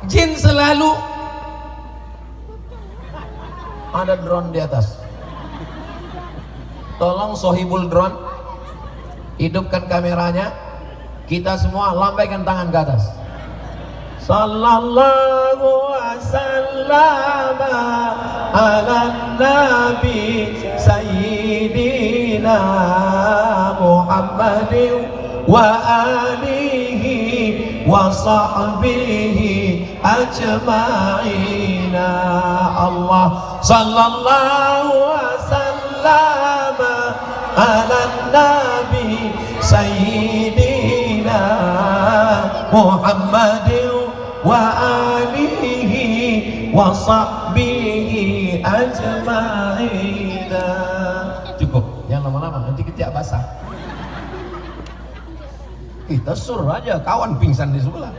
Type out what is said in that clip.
Jin selalu ada drone di atas. Tolong sohibul drone, hidupkan kameranya. Kita semua lambaikan tangan ke atas. Sallallahu wasallam ala nabi sayyidina Muhammadin wa alihi wa sahbihi ajma'ina. Allah sallallahu wasallam ala nabi sayyidina Muhammadin wa alihi wa sahbihi ajma'ina. Cukup, jangan lama-lama nanti ketiak basah. Kita suruh aja kawan pingsan di sebelah.